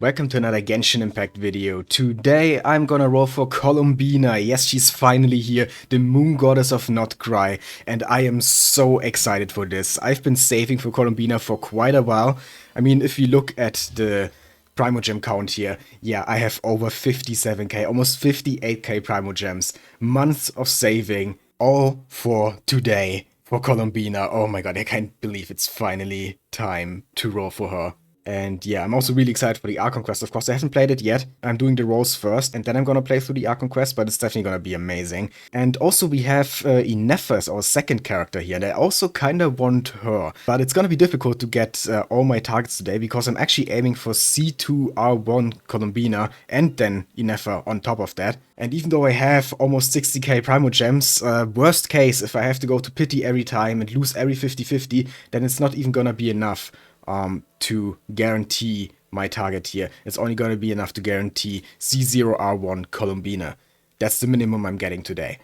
Welcome to another Genshin Impact video. Today I'm gonna roll for Columbina. Yes, she's finally here, the moon goddess of Nod-Krai, and I am so excited for this. I've been saving for Columbina for quite a while. I mean, if you look at the Primogem count here, yeah, I have over 57k, almost 58k Primogems. Months of saving, all for today, for Columbina. Oh my god, I can't believe it's finally time to roll for her. And yeah, I'm also really excited for the Archon Quest. Of course, I haven't played it yet. I'm doing the rolls first, and then I'm gonna play through the Archon Quest, but it's definitely gonna be amazing. And also we have Ineffa as our second character here, and I also kinda want her. But it's gonna be difficult to get all my targets today, because I'm actually aiming for C2R1 Columbina, and then Ineffa on top of that. And even though I have almost 60k Primogems, worst case, if I have to go to pity every time and lose every 50-50, then it's not even gonna be enough to guarantee my target here. It's only going to be enough to guarantee C0R1 Columbina. That's the minimum I'm getting today.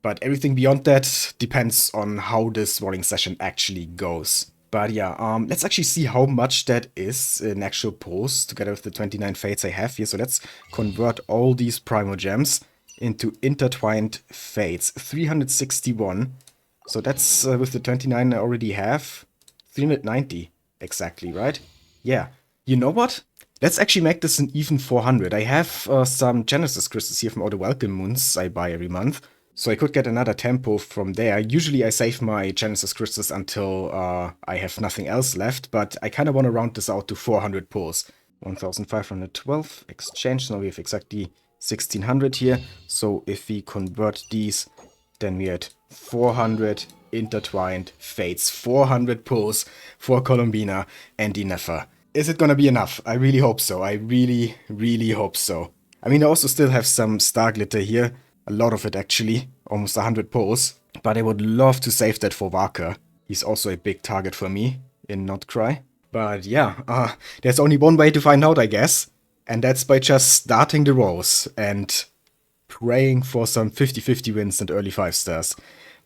But everything beyond that depends on how this rolling session actually goes. But yeah, let's actually see how much that is in actual pulls together with the 29 fates I have here. So let's convert all these Primogems into intertwined fates. 361. So that's with the 29 I already have. 390. Exactly, right? Yeah. You know what? Let's actually make this an even 400. I have some Genesis crystals here from all the welcome moons I buy every month. So I could get another tempo from there. Usually I save my Genesis crystals until I have nothing else left. But I kind of want to round this out to 400 pulls. 1512 exchange. Now we have exactly 1600 here. So if we convert these, then we had 400 intertwined fates, 400 pulls for Columbina and Ineffa. Is it gonna be enough? I really hope so. I really, really hope so. I mean, I also still have some star glitter here. A lot of it, actually. Almost 100 pulls. But I would love to save that for Vaka. He's also a big target for me in Nod-Krai. But yeah, there's only one way to find out, I guess. And that's by just starting the rolls and praying for some 50-50 wins and early 5 stars.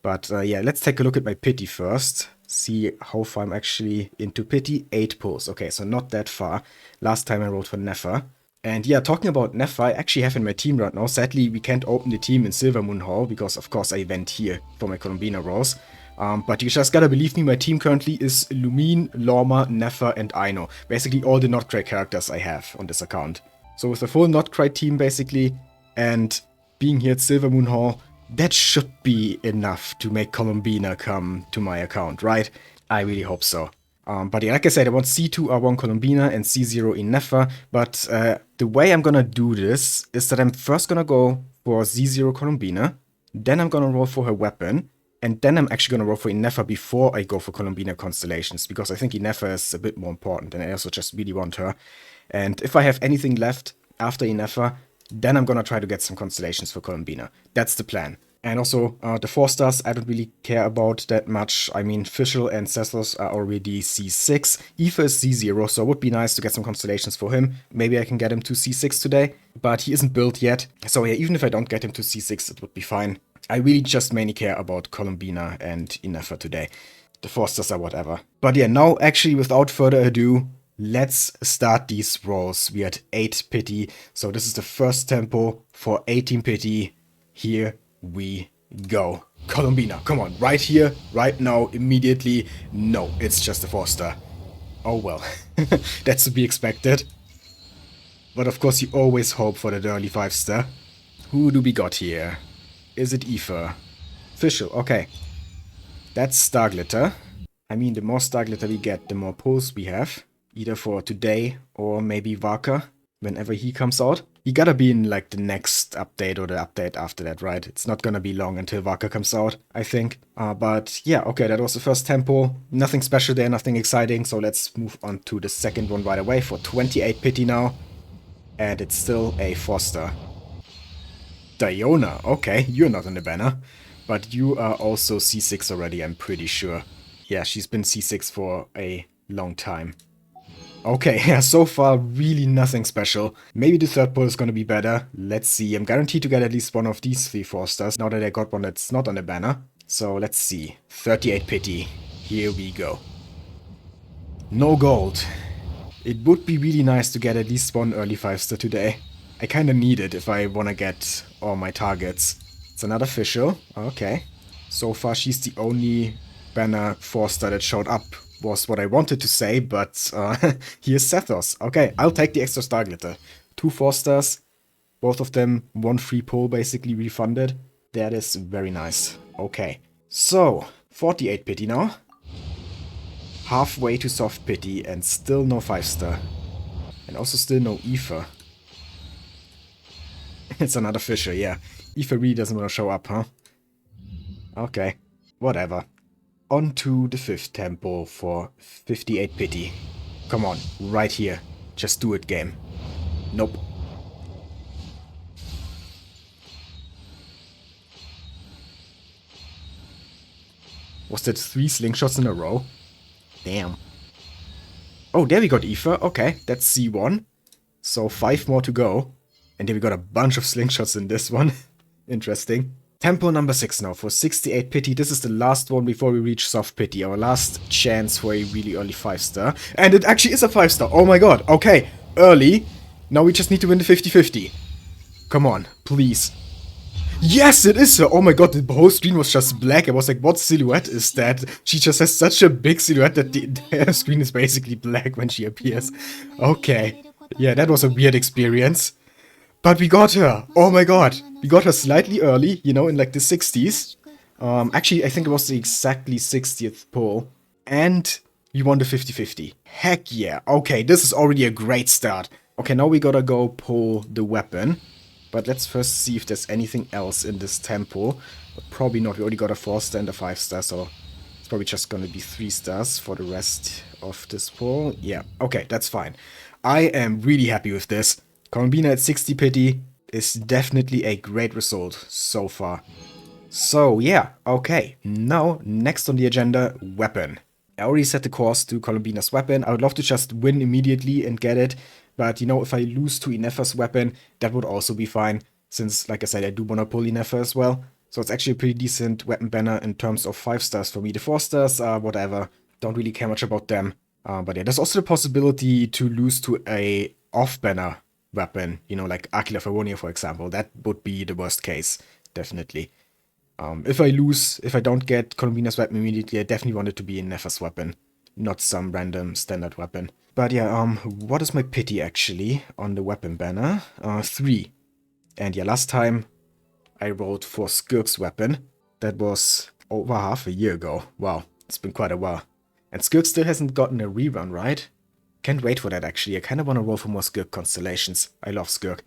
But yeah, let's take a look at my pity first. See how far I'm actually into pity. 8 pulls. Okay, so not that far. Last time I rolled for Ineffa. And yeah, talking about Ineffa, I actually have in my team right now. Sadly, we can't open the team in Silver Moon Hall because, of course, I went here for my Columbina Rolls. But you just gotta believe me, my team currently is Lumine, Lorma, Ineffa, and Aino. Basically all the Nod-Krai characters I have on this account. So with a full Nod-Krai team, basically, and being here at Silver Moon Hall, that should be enough to make Columbina come to my account, right? I really hope so. But yeah, like I said, I want C2R1 Columbina and C0 Ineffa, but the way I'm gonna do this is that I'm first gonna go for C0 Columbina, then I'm gonna roll for her weapon, and then I'm actually gonna roll for Ineffa before I go for Columbina Constellations, because I think Ineffa is a bit more important, and I also just really want her. And if I have anything left after Ineffa, then I'm gonna try to get some constellations for Columbina. That's the plan. And also, the 4 stars I don't really care about that much. I mean, Fischl and Ceslos are already C6. Aoife is C0, so it would be nice to get some constellations for him. Maybe I can get him to C6 today, but he isn't built yet. So yeah, even if I don't get him to C6, it would be fine. I really just mainly care about Columbina and Ineffa today. The 4 stars are whatever. But yeah, now actually without further ado, let's start these rolls. We had 8 pity, so this is the first tempo for 18 pity. Here we go. Columbina, come on, right here, right now, immediately. No, it's just a 4 star. Oh well, that's to be expected. But of course you always hope for the early 5 star. Who do we got here? Is it Aoife? Fischl, okay. That's star glitter. I mean, the more star glitter we get, the more pulls we have. Either for today or maybe Vaka, whenever he comes out. He gotta be in like the next update or the update after that, right? It's not gonna be long until Vaka comes out, I think. But yeah, okay, that was the first tempo. Nothing special there, nothing exciting. So let's move on to the second one right away for 28 pity now. And it's still a 4 star. Diona, okay, you're not on the banner. But you are also C6 already, I'm pretty sure. Yeah, she's been C6 for a long time. Okay, yeah, so far really nothing special. Maybe the third pull is gonna be better. Let's see. I'm guaranteed to get at least one of these 3 4 stars now that I got one that's not on the banner. So let's see. 38 pity. Here we go. No gold. It would be really nice to get at least one early 5-star today. I kinda need it if I wanna get all my targets. It's another official. Okay. So far she's the only banner 4-star that showed up, was what I wanted to say, but here's Sethos. Okay, I'll take the extra star glitter. 2 4-stars, both of them 1 free pull basically refunded. That is very nice. Okay, so 48 pity now. Halfway to soft pity and still no 5-star. And also still no Ineffa. It's another fisher, yeah. Ineffa really doesn't want to show up, huh? Okay, whatever. On to the 5th tempo for 58 pity. Come on, right here. Just do it, game. Nope. Was that 3 slingshots in a row? Damn. Oh, there we got Ineffa. Okay, that's C1. So 5 more to go. And then we got a bunch of slingshots in this one. Interesting. Tempo number 6 now for 68 pity. This is the last one before we reach soft pity. Our last chance for a really early 5-star. And it actually is a 5-star. Oh my god. Okay. Early. Now we just need to win the 50-50. Come on. Please. Yes, it is her. Oh my god, the whole screen was just black. I was like, what silhouette is that? She just has such a big silhouette that the entire screen is basically black when she appears. Okay. Yeah, that was a weird experience. But we got her! Oh my god! We got her slightly early, you know, in like the 60s. Actually, I think it was the exactly 60th pull. And we won the 50-50. Heck yeah! Okay, this is already a great start. Okay, now we gotta go pull the weapon. But let's first see if there's anything else in this tempo. But probably not. We already got a 4-star and a 5-star, so it's probably just gonna be 3 stars for the rest of this pull. Yeah, okay, that's fine. I am really happy with this. Columbina at 60 pity is definitely a great result so far. So yeah, okay. Now, next on the agenda, weapon. I already set the course to Columbina's weapon. I would love to just win immediately and get it. But, you know, if I lose to Ineffa's weapon, that would also be fine. Since, like I said, I do want to pull Ineffa as well. So it's actually a pretty decent weapon banner in terms of 5-stars for me. The 4-stars are whatever. Don't really care much about them. But yeah, there's also the possibility to lose to a off-banner weapon, you know, like Aquila Favonia, for example. That would be the worst case, definitely. If I don't get Columbina's weapon immediately, I definitely want it to be Ineffa's weapon, not some random standard weapon. But yeah, what is my pity actually on the weapon banner? 3. And yeah, last time I rolled for Skirk's weapon. That was over half a year ago. Wow, it's been quite a while. And Skirk still hasn't gotten a rerun, right? Can't wait for that, actually. I kind of want to roll for more Skirk constellations. I love Skirk.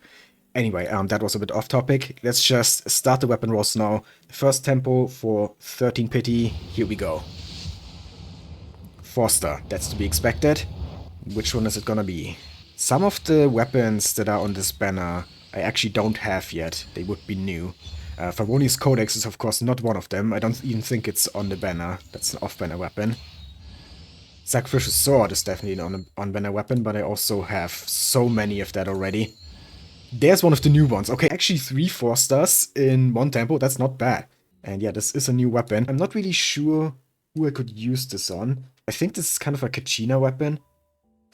Anyway, that was a bit off topic. Let's just start the weapon rolls now. The first tempo for 13 pity. Here we go. 4-star. That's to be expected. Which one is it gonna be? Some of the weapons that are on this banner I actually don't have yet. They would be new. Favoni's Codex is of course not one of them. I don't even think it's on the banner. That's an off-banner weapon. Sacrificial Sword is definitely an on-banner weapon, but I also have so many of that already. There's one of the new ones. Okay, actually 3 4-stars in one tempo. That's not bad. And yeah, this is a new weapon. I'm not really sure who I could use this on. I think this is kind of a Kachina weapon.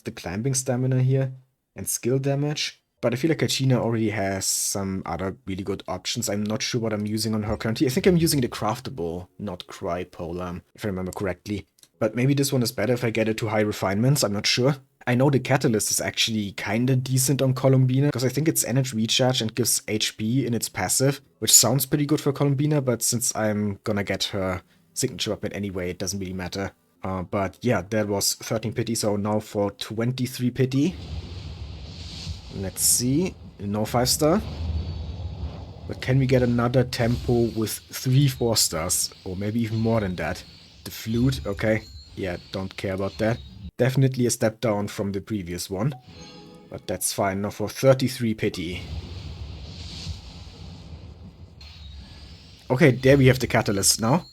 The climbing stamina here and skill damage. But I feel like Kachina already has some other really good options. I'm not sure what I'm using on her currently. I think I'm using the craftable Nod-Krai polearm, if I remember correctly. But maybe this one is better if I get it to high refinements, I'm not sure. I know the catalyst is actually kinda decent on Columbina, because I think it's energy recharge and gives HP in its passive, which sounds pretty good for Columbina, but since I'm gonna get her signature weapon anyway, it doesn't really matter. But yeah, that was 13 pity, so now for 23 pity. Let's see, no 5-star. But can we get another tempo with 3 4-stars? Or maybe even more than that. The flute, okay. Yeah, don't care about that. Definitely a step down from the previous one. But that's fine. Now for 33 pity. Okay, there we have the catalyst now.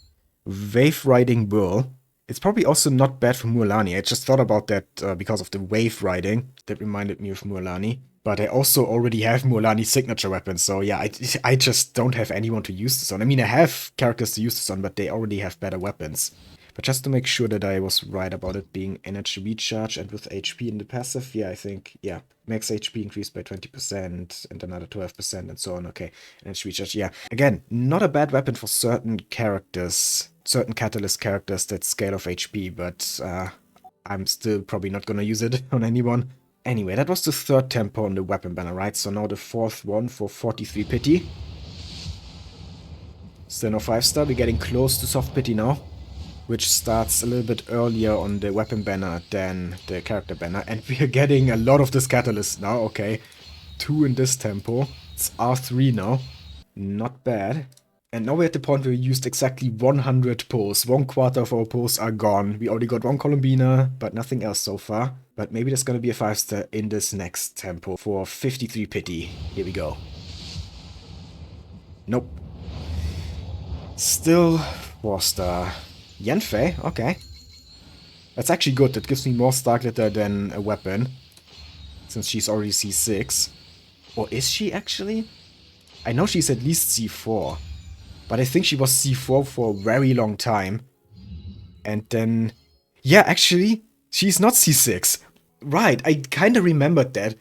Wave Riding Whirl. It's probably also not bad for Mualani. I just thought about that because of the wave riding. That reminded me of Mualani. But I also already have Mualani's signature weapon, so yeah, I just don't have anyone to use this on. I mean, I have characters to use this on, but they already have better weapons. But just to make sure that I was right about it being energy recharge and with HP in the passive, yeah, I think, yeah, max HP increased by 20% and another 12% and so on. Okay, energy recharge, yeah. Again, not a bad weapon for certain characters, certain catalyst characters that scale off HP, but I'm still probably not gonna use it on anyone. Anyway, that was the third tempo on the weapon banner, right? So now the fourth one for 43 pity. Still no 5-star, we're getting close to soft pity now, which starts a little bit earlier on the weapon banner than the character banner. And we are getting a lot of this catalyst now, okay. 2 in this tempo. It's R3 now. Not bad. And now we're at the point where we used exactly 100 pulls. 1/4 of our pulls are gone. We already got 1 Columbina, but nothing else so far. But maybe there's gonna be a 5-star in this next tempo for 53 pity. Here we go. Nope. Still 4-star. Yanfei, okay. That's actually good. That gives me more star glitter than a weapon, since she's already C6. Or is she actually? I know she's at least C4. But I think she was C4 for a very long time. And then... yeah, actually, she's not C6. Right, I kind of remembered that.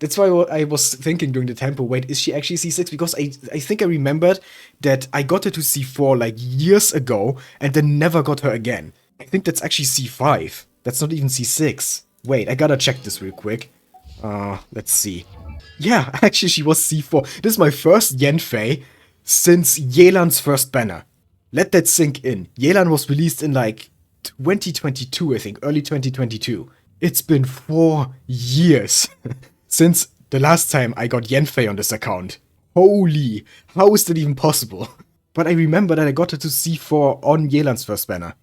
That's why I was thinking during the tempo, wait, is she actually C6? Because I think I remembered that I got her to C4 like years ago and then never got her again. I think that's actually C5. That's not even C6. Wait, I gotta check this real quick. Let's see. Yeah, actually she was C4. This is my first Yanfei since Yelan's first banner. Let that sink in. Yelan was released in like 2022, I think, early 2022. It's been 4 years since the last time I got Yanfei on this account. Holy, how is that even possible? But I remember that I got her to C4 on Yelan's first banner.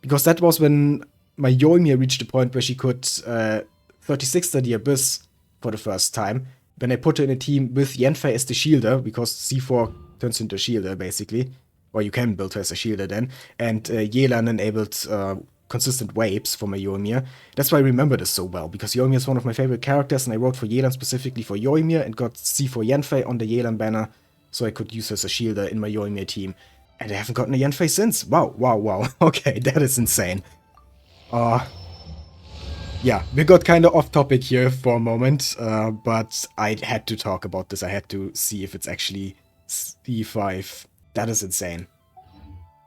Because that was when my Yoimiya reached the point where she could 36-star the Abyss for the first time. When I put her in a team with Yanfei as the shielder, because C4 turns into a shielder, basically. Or you can build her as a shielder then. And Yelan enabled consistent waves for my Yoimiya. That's why I remember this so well, because Yoimiya is one of my favorite characters, and I wrote for Yelan specifically for Yoimiya, and got C4 Yanfei on the Yelan banner, so I could use her as a shielder in my Yoimiya team. And I haven't gotten a Yanfei since. Wow, wow, wow. Okay, that is insane. Yeah, we got kind of off topic here for a moment, but I had to talk about this. I had to see if it's actually C5. That is insane.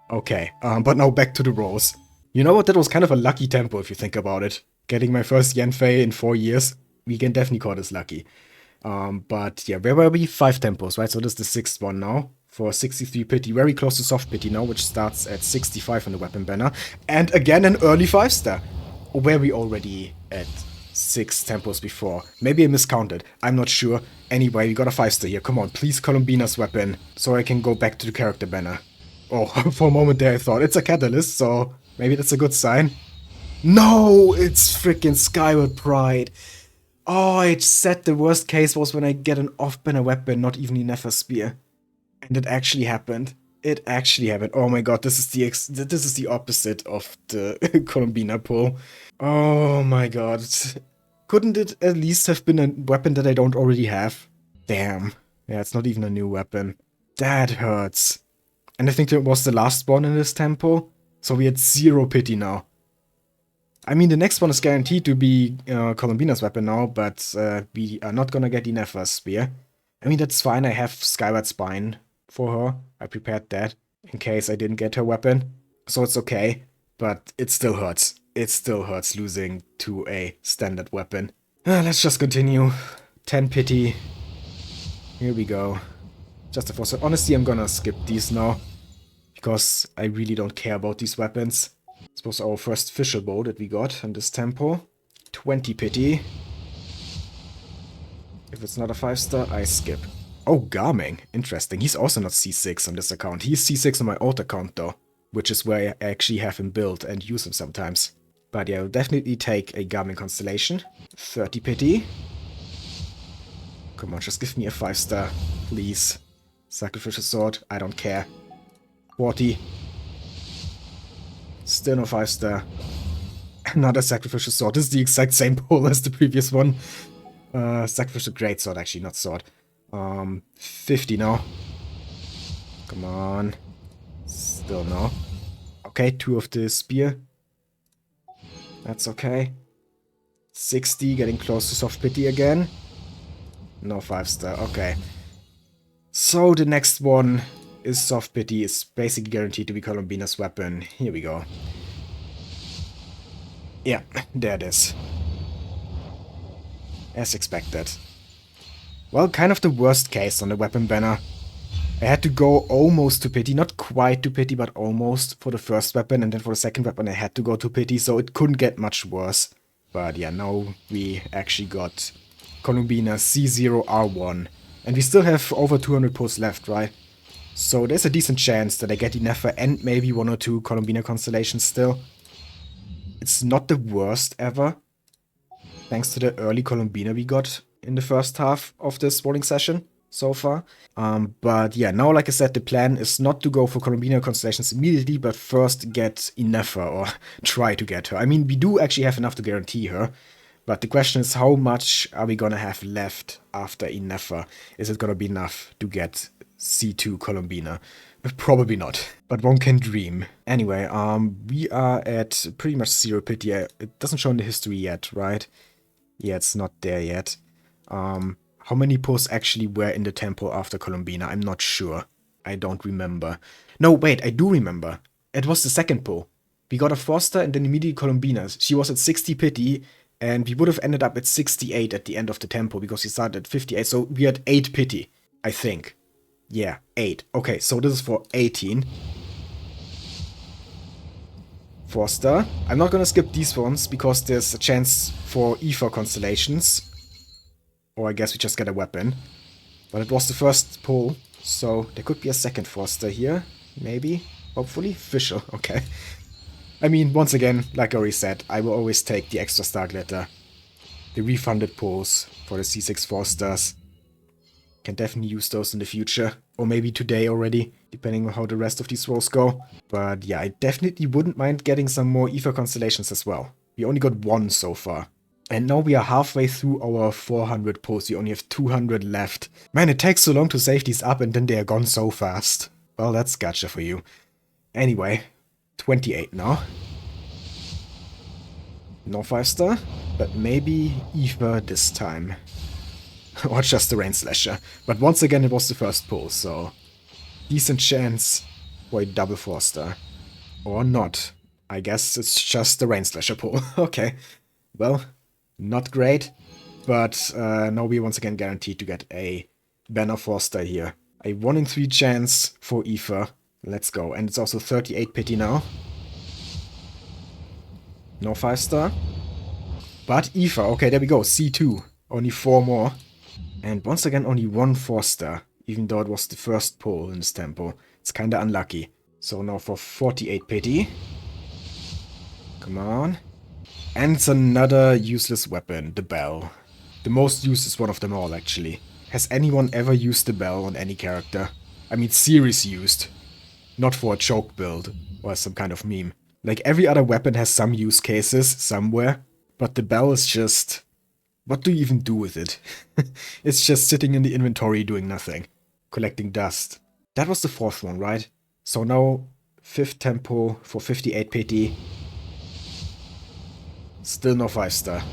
Okay, but now back to the rolls. You know what, that was kind of a lucky tempo if you think about it. Getting my first Yanfei in 4 years, we can definitely call this lucky. But yeah, where were we? 5 tempos, right? So this is the 6th one now. For 63 pity, very close to soft pity now, which starts at 65 on the weapon banner. And again, an early 5-star. Or were we already at 6 tempos before? Maybe I miscounted. I'm not sure. Anyway, we got a 5-star here. Come on, please Columbina's weapon. So I can go back to the character banner. Oh, for a moment there I thought it's a catalyst, so maybe that's a good sign. No, it's freaking Skyward Pride. Oh, I said the worst case was when I get an off-banner weapon, not even Ineffa Spear. And it actually happened. It actually happened. Oh my god, this is the opposite of the Columbina pull. Oh my god. Couldn't it at least have been a weapon that I don't already have? Damn. Yeah, it's not even a new weapon. That hurts. And I think that was the last one in this tempo. So we had 0 pity now. I mean, the next one is guaranteed to be Columbina's weapon now, but we are not gonna get Ineffa's Spear. I mean, that's fine. I have Skyward Spine for her. I prepared that in case I didn't get her weapon. So it's okay, but it still hurts. It still hurts losing to a standard weapon. Let's just continue. 10 pity. Here we go. Just a force. Honestly, I'm gonna skip these now, because I really don't care about these weapons. This was our first Fisher Bow that we got in this tempo. 20 pity. If it's not a 5-star, I skip. Oh, Garming. Interesting. He's also not C6 on this account. He's C6 on my alt account though, which is where I actually have him built and use him sometimes. But yeah, I'll definitely take a Garming Constellation. 30 pity. Come on, just give me a 5-star, please. Sacrificial Sword, I don't care. 40. Still no 5-star. Another Sacrificial Sword. This is the exact same pull as the previous one. Sacrificial Greatsword, actually, not sword. 50 now. Come on. Still no. Okay, 2 of the spear. That's okay. 60, getting close to soft pity again. No 5-star, okay. So the next one is soft pity. It's basically guaranteed to be Columbina's weapon. Here we go. Yeah, there it is. As expected. Well, kind of the worst case on the weapon banner. I had to go almost to pity, not quite to pity, but almost for the first weapon, and then for the second weapon I had to go to pity, so it couldn't get much worse. But yeah, now we actually got Columbina C0R1, and we still have over 200 pulls left, right? So there's a decent chance that I get Ineffa and maybe 1 or 2 Columbina constellations still. It's not the worst ever, thanks to the early Columbina we got in the first half of this rolling session so far. But yeah, now like I said, the plan is not to go for Columbina constellations immediately, but first get Ineffa, or try to get her. I mean, we do actually have enough to guarantee her, but the question is, how much are we gonna have left after Ineffa? Is it gonna be enough to get C2 Columbina? Probably not, but one can dream. Anyway, we are at pretty much 0 pity. It doesn't show in the history yet, right? Yeah, it's not there yet. How many pulls actually were in the temple after Columbina? I'm not sure. I don't remember. No, wait, I do remember. It was the second pull. We got a Foster and then immediately Columbina. She was at 60 pity, and we would have ended up at 68 at the end of the tempo because we started at 58. So we had 8 pity, I think. Yeah, 8. Okay, so this is for 18. Foster. I'm not gonna skip these ones because there's a chance for Ineffa constellations. Or I guess we just get a weapon. But it was the first pull, so there could be a second Foster here. Maybe. Hopefully. Fisher. Okay. I mean, once again, like I already said, I will always take the extra star glitter. The refunded pulls for the C6 Fosters. Can definitely use those in the future. Or maybe today already, depending on how the rest of these rolls go. But yeah, I definitely wouldn't mind getting some more Ineffa constellations as well. We only got 1 so far. And now we are halfway through our 400 pulls. We only have 200 left. Man, it takes so long to save these up and then they are gone so fast. Well, that's Gacha for you. Anyway, 28 now. No 5-star, but maybe Ineffa this time. Or just the Rain Slasher. But once again, it was the first pull, so decent chance for a double 4-star. Or not. I guess it's just the Rain Slasher pull. Okay. Well, not great, but now we once again guaranteed to get a banner 4-star here. A 1 in 3 chance for Ineffa. Let's go. And it's also 38 pity now. No 5-star. But Ineffa, okay, there we go. C2. Only 4 more. And once again, only 1 4-star, even though it was the first pull in this tempo. It's kinda unlucky. So now for 48 pity. Come on. And it's another useless weapon, the bell. The most useless one of them all, actually. Has anyone ever used the bell on any character? I mean, series used. Not for a choke build, or some kind of meme. Like, every other weapon has some use cases, somewhere. But the bell is just... what do you even do with it? It's just sitting in the inventory doing nothing. Collecting dust. That was the 4th one, right? So now, 5th tempo for 58 pity. Still no 5-star.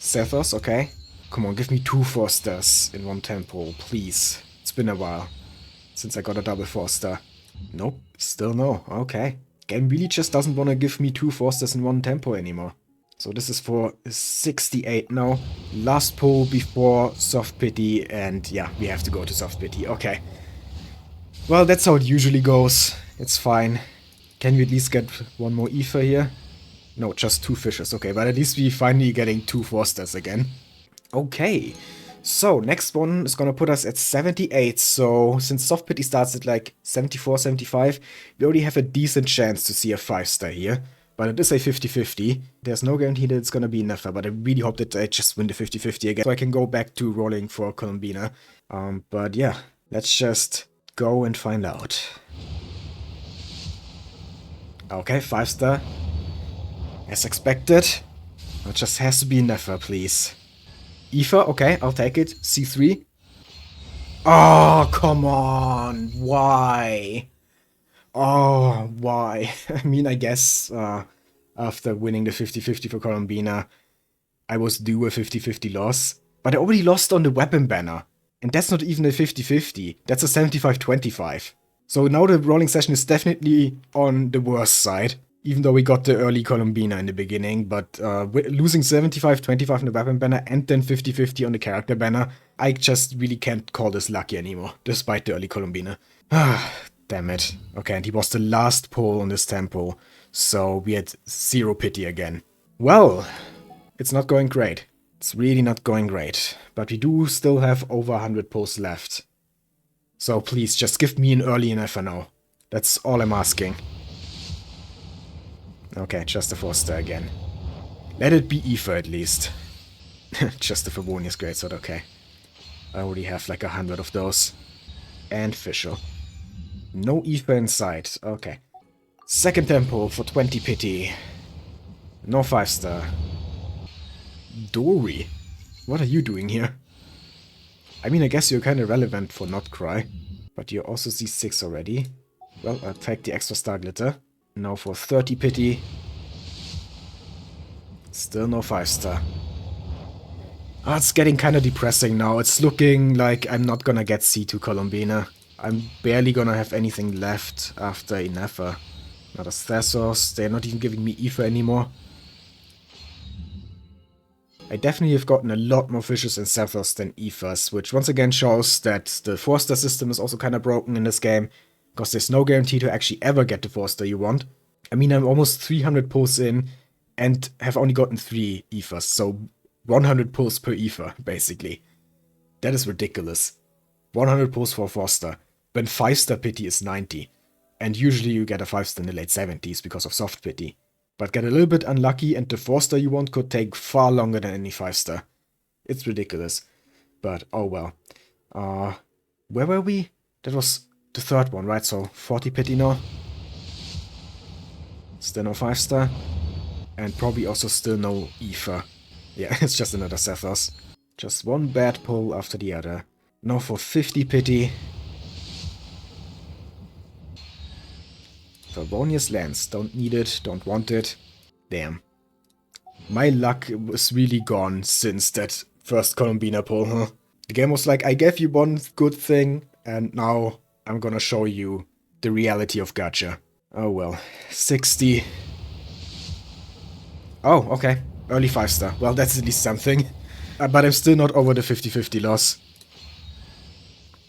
Sethos, okay. Come on, give me 2 4-stars in 1 tempo, please. It's been a while since I got a double 4-star. Nope, still no. Okay. Game really just doesn't want to give me 2 4-stars in 1 tempo anymore. So this is for 68 now. Last pull before soft pity, and yeah, we have to go to soft pity. Okay. Well, that's how it usually goes. It's fine. Can we at least get 1 more Ineffa here? No, just 2 fishes. Okay, but at least we finally getting 2 4-stars again. Okay. So, next one is gonna put us at 78. So, since soft pity starts at like 74, 75, we already have a decent chance to see a 5-star here. But it is a 50-50. There's no guarantee that it's gonna be Ineffa, but I really hope that I just win the 50-50 again, so I can go back to rolling for Columbina. But yeah, let's just go and find out. Okay, 5-star. As expected. It just has to be Ineffa, please. Ineffa, okay, I'll take it. C3. Oh, come on. Why? Oh, why? I mean, I guess after winning the 50-50 for Columbina, I was due a 50-50 loss. But I already lost on the weapon banner. And that's not even a 50-50. That's a 75-25. So now the rolling session is definitely on the worst side. Even though we got the early Columbina in the beginning. But losing 75-25 on the weapon banner and then 50-50 on the character banner, I just really can't call this lucky anymore. Despite the early Columbina. Ah, damn it. Okay, and he was the last pull on this tempo. So we had 0 pity again. Well, it's not going great. It's really not going great. But we do still have over 100 pulls left. So please, just give me an early Ineffa now. That's all I'm asking. Okay, just a 4-star again. Let it be Aoife at least. Just a Favonius Greatsword, okay. I already have like 100 of those. And Fischl. No Aoife in sight, okay. Second tempo for 20 pity. No 5-star. Dory? What are you doing here? I mean, I guess you're kind of relevant for Nod-Krai. But you're also C6 already. Well, I'll take the extra star glitter. Now for 30 pity. Still no 5-star. Oh, it's getting kind of depressing now. It's looking like I'm not gonna get C2 Columbina. I'm barely gonna have anything left after Ineffa. Not a Thesos. They're not even giving me Aoife anymore. I definitely have gotten a lot more fishes and Zethos than Aoifes, which once again shows that the 4-star system is also kind of broken in this game, because there's no guarantee to actually ever get the 4-star you want. I mean, I'm almost 300 pulls in, and have only gotten 3 Aoifes, so 100 pulls per Aoife, basically. That is ridiculous. 100 pulls for a 4-star, when 5-star pity is 90. And usually you get a 5-star in the late 70s because of soft pity. But get a little bit unlucky and the 4-star you want could take far longer than any 5-star. It's ridiculous. But, oh well. Where were we? That was the third one, right? So, 40 pity now. Still no 5-star. And probably also still no Aoife. Yeah, it's just another Zethos. Just one bad pull after the other. Now for 50 pity. Favonius Lance. Don't need it, don't want it. Damn. My luck was really gone since that first Columbina pull, huh? The game was like, I gave you one good thing, and now I'm gonna show you the reality of Gacha. Oh well. 60. Oh, okay. Early 5-star. Well, that's at least something. But I'm still not over the 50-50 loss.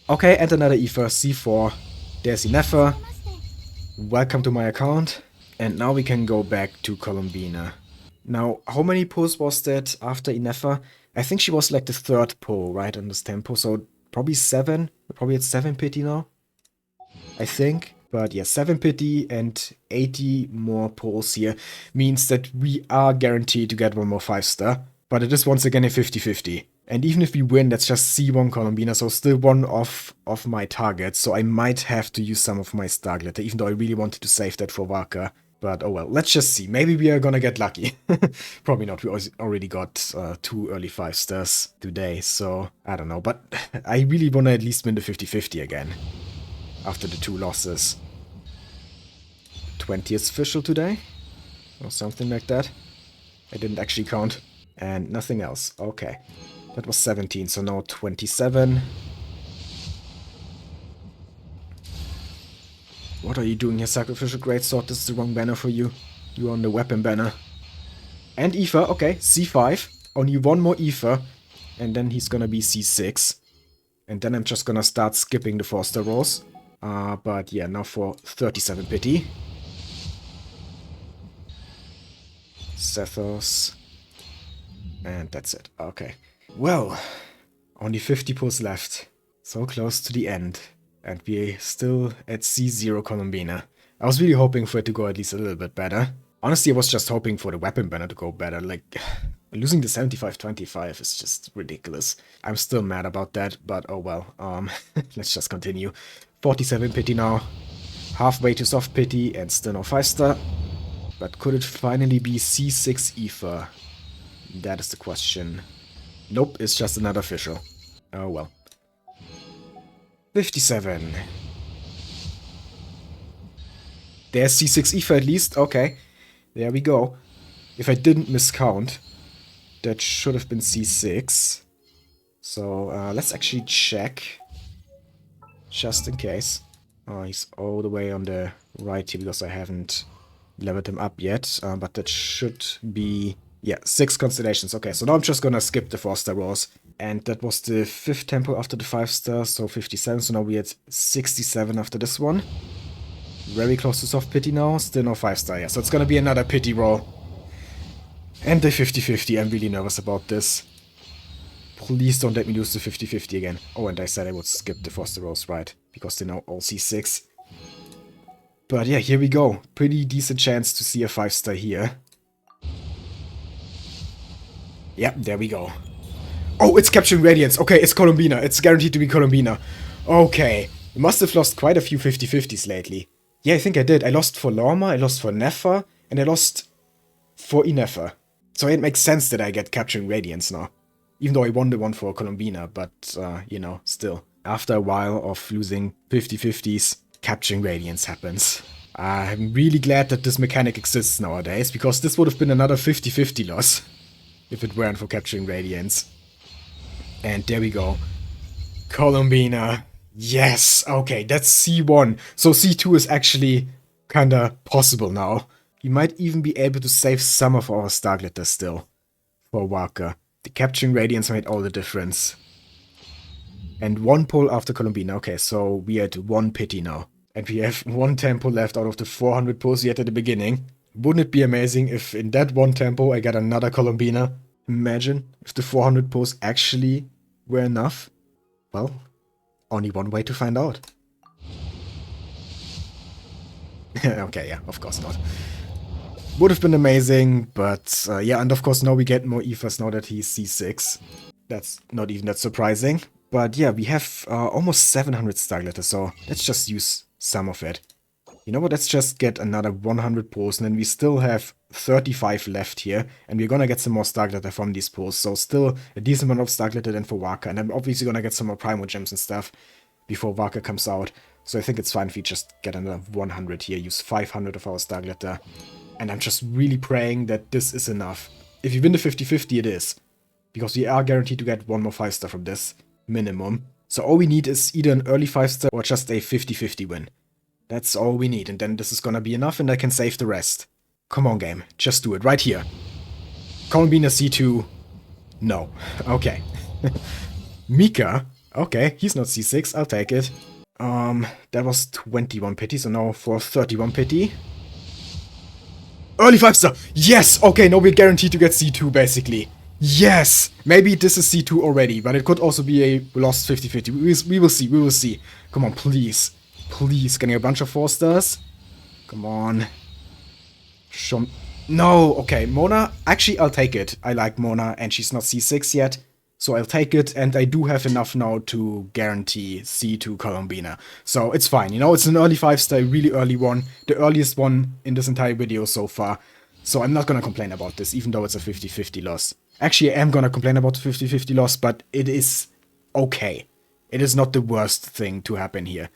Okay, and another Aoife. C4. There's Ineffa. Welcome to my account. And now we can go back to Columbina. Now, how many pulls was that after Ineffa? I think she was like the third pull, right, on this tempo. So probably 7. We're probably at 7 pity now. I think. But yeah, 7 pity and 80 more pulls here means that we are guaranteed to get one more 5-star. But it is once again a 50-50. And even if we win, that's just C1 Columbina, so still one of my targets. So I might have to use some of my star glitter, even though I really wanted to save that for Waka. But oh well, let's just see. Maybe we are gonna get lucky. Probably not. We already got 2 early 5-stars today, so I don't know. But I really wanna at least win the 50-50 again. After the 2 losses. 20th Fischl today? Or something like that. I didn't actually count. And nothing else. Okay. That was 17, so now 27. What are you doing here, Sacrificial Greatsword? This is the wrong banner for you. You are on the weapon banner. And Aoife, okay, C5. Only one more Aoife. And then he's gonna be C6. And then I'm just gonna start skipping the 4-star rolls. But yeah, now for 37 pity. Zethos. And that's it. Okay. Well, only 50 pulls left. So close to the end. And we're still at C0 Columbina. I was really hoping for it to go at least a little bit better. Honestly, I was just hoping for the weapon banner to go better. Like, losing the 75-25 is just ridiculous. I'm still mad about that, but oh well. Let's just continue. 47 pity now. Halfway to soft pity and still no 5-star. But could it finally be C6 Aoife? That is the question. Nope, it's just another Fischl. Oh well. 57. there's C6 Aoife at least. Okay, there we go. If I didn't miscount, that should have been C6. So let's actually check, just in case. Oh, he's all the way on the right here because I haven't leveled him up yet. But that should be, yeah, 6 constellations. Okay, so now I'm just gonna skip the 4-star rolls. And that was the 5th tempo after the 5-star, so 57. So now we're at 67 after this one. Very close to soft pity now. Still no 5-star. Yeah, so it's gonna be another pity roll. And the 50-50. I'm really nervous about this. Please don't let me lose the 50-50 again. Oh, and I said I would skip the 4-star rolls, right? Because they now all C6. But yeah, here we go. Pretty decent chance to see a 5-star here. Yep, there we go. Oh, it's capturing Radiance. Okay, it's Columbina. It's guaranteed to be Columbina. Okay. I must have lost quite a few 50-50s lately. Yeah, I think I did. I lost for Lorma, I lost for Ineffa, and I lost for Ineffa. So it makes sense that I get capturing Radiance now. Even though I won the one for Columbina, but, you know, still. After a while of losing 50-50s, capturing Radiance happens. I'm really glad that this mechanic exists nowadays, because this would have been another 50-50 loss if it weren't for capturing Radiance. And there we go. Columbina. Yes. Okay, that's C1. So C2 is actually kinda possible now. We might even be able to save some of our star glitter still for Waka. The capturing Radiance made all the difference. And 1 pull after Columbina. Okay, so we had 1 pity now. And we have 1 tempo left out of the 400 pulls we had at the beginning. Wouldn't it be amazing if in that 1 tempo I got another Columbina? Imagine if the 400 pulls actually were enough. Well, only one way to find out. Okay, yeah, of course not. Would have been amazing, but yeah, and of course now we get more Aoifes now that he's C6. That's not even that surprising. But yeah, we have almost 700 star glitter, so let's just use some of it. You know what, let's just get another 100 pulls, and then we still have 35 left here, and we're gonna get some more star glitter from these pulls, so still a decent amount of star glitter than for Waka, and I'm obviously gonna get some more Primogems and stuff before Waka comes out, so I think it's fine if we just get another 100 here, use 500 of our star glitter, and I'm just really praying that this is enough. If you win the 50-50, it is, because we are guaranteed to get one more 5-star from this, minimum, so all we need is either an early 5-star or just a 50-50 win. That's all we need, and then this is gonna be enough, and I can save the rest. Come on, game. Just do it. Right here. Columbina C2. No. Okay. Mika. Okay, he's not C6. I'll take it. That was 21 pity, so now for 31 pity. Early 5-star! Yes! Okay, now we're guaranteed to get C2, basically. Yes! Maybe this is C2 already, but it could also be a lost 50-50. We will see, we will see. Come on, please. Please, getting a bunch of 4-stars. Come on. Show. No, okay, Mona. Actually, I'll take it. I like Mona, and she's not C6 yet. So I'll take it, and I do have enough now to guarantee C2 Columbina. So it's fine, you know, it's an early 5-star, really early one. The earliest one in this entire video so far. So I'm not gonna complain about this, even though it's a 50-50 loss. Actually, I am gonna complain about the 50-50 loss, but it is okay. It is not the worst thing to happen here,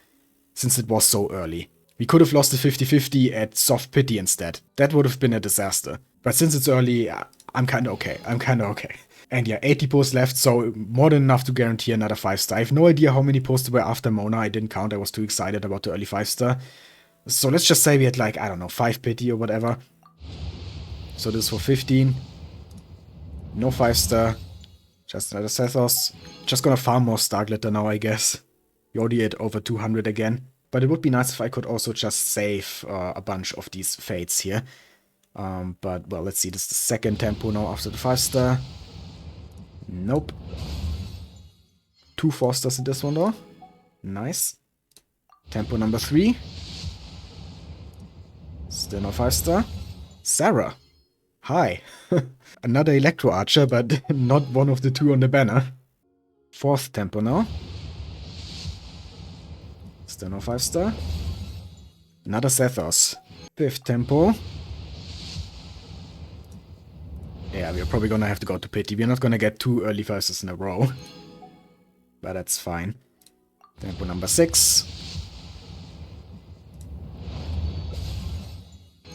since it was so early. We could have lost the 50-50 at soft pity instead. That would have been a disaster. But since it's early, I'm kinda okay. I'm kinda okay. And yeah, 80 posts left, so more than enough to guarantee another 5-star. I have no idea how many posts there were after Mona. I didn't count, I was too excited about the early 5-star. So let's just say we had like, I don't know, 5 pity or whatever. So this is for 15. No 5-star. Just another Sethos. Just gonna farm more star glitter now, I guess. We already at over 200 again. But it would be nice if I could also just save a bunch of these fates here. But, well, let's see. This is the second tempo now after the 5-star. Nope. 2 4-stars in this one, though. Nice. Tempo number 3. Still no 5-star. Sarah. Hi. Another Electro Archer, but not one of the 2 on the banner. 4th tempo now. Still no 5-star. Another Sethos. 5th tempo. Yeah, we're probably gonna have to go to pity. We're not gonna get 2 early 5-stars in a row. But that's fine. Tempo number 6.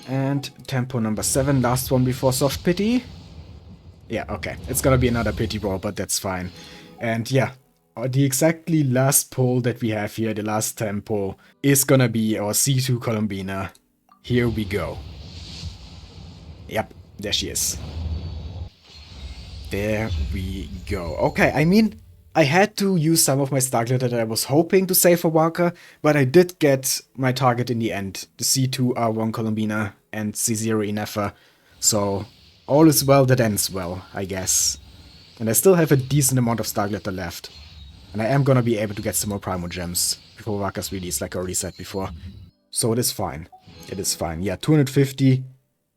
And tempo number 7, last one before soft pity. Yeah, okay. It's gonna be another pity roll, but that's fine. And yeah, the exactly last pull that we have here, the last tempo, is gonna be our C2 Columbina. Here we go. Yep, there she is. There we go. Okay, I mean, I had to use some of my star glitter that I was hoping to save for Walker, but I did get my target in the end, the C2R1 Columbina and C0 Ineffa. So, all is well that ends well, I guess. And I still have a decent amount of star glitter left. And I am gonna be able to get some more Primogems before Walker's release, like I already said before. So it is fine. It is fine. Yeah, 250.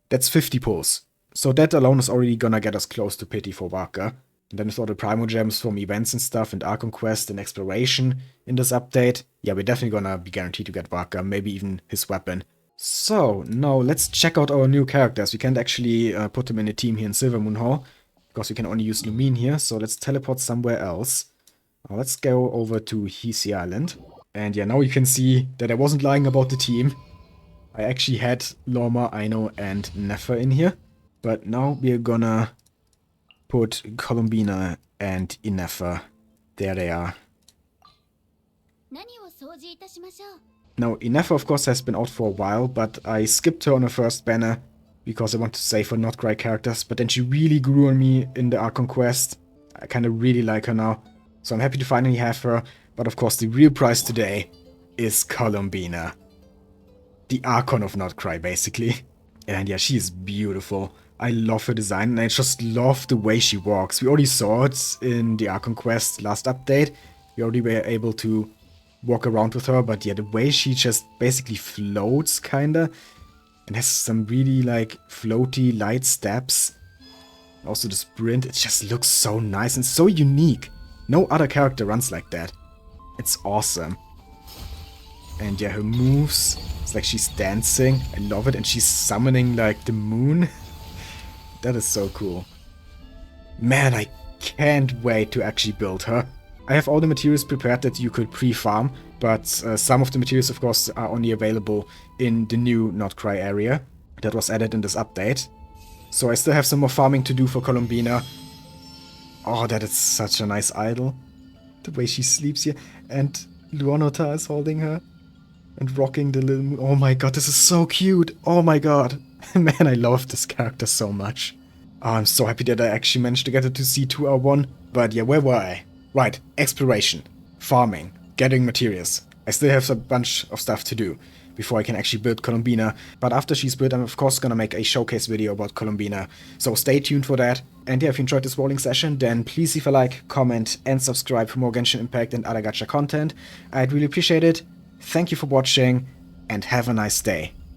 That's 50 pulls. So that alone is already gonna get us close to pity for Walker. And then with all the Primogems from events and stuff, and Archon Quest and Exploration in this update, yeah, we're definitely gonna be guaranteed to get Walker, maybe even his weapon. So, now let's check out our new characters. We can't actually put them in a team here in Silvermoon Hall, because we can only use Lumine here, so let's teleport somewhere else. Let's go over to Hisi Island. And yeah, now you can see that I wasn't lying about the team. I actually had Lorma, Aino, and Neffa in here. But now we're gonna put Columbina and Ineffa. There they are. Now, Ineffa, of course, has been out for a while, but I skipped her on the first banner because I want to save for Nod-Krai characters, but then she really grew on me in the Archon Quest. I kind of really like her now, so I'm happy to finally have her. But of course, the real prize today is Columbina. The Archon of Nod-Krai, basically. And yeah, she is beautiful. I love her design, and I just love the way she walks. We already saw it in the Archon Quest last update. We already were able to walk around with her, but yeah, the way she just basically floats, kinda, and has some really, like, floaty, light steps. Also the sprint, it just looks so nice and so unique. No other character runs like that. It's awesome. And yeah, her moves, it's like she's dancing. I love it, and she's summoning, like, the moon. That is so cool. Man, I can't wait to actually build her. I have all the materials prepared that you could pre-farm, but some of the materials, of course, are only available in the new Nod-Krai area that was added in this update. So I still have some more farming to do for Columbina. Oh, that is such a nice idol. The way she sleeps here. And Luonota is holding her and rocking the little moon. Oh my god, this is so cute. Oh my god. Man, I love this character so much. Oh, I'm so happy that I actually managed to get it to C2R1. But yeah, where were I? Right, exploration, farming, getting materials. I still have a bunch of stuff to do before I can actually build Columbina. But after she's built, I'm of course gonna make a showcase video about Columbina. So stay tuned for that. And yeah, if you enjoyed this rolling session, then please leave a like, comment, and subscribe for more Genshin Impact and other gacha content. I'd really appreciate it. Thank you for watching, and have a nice day.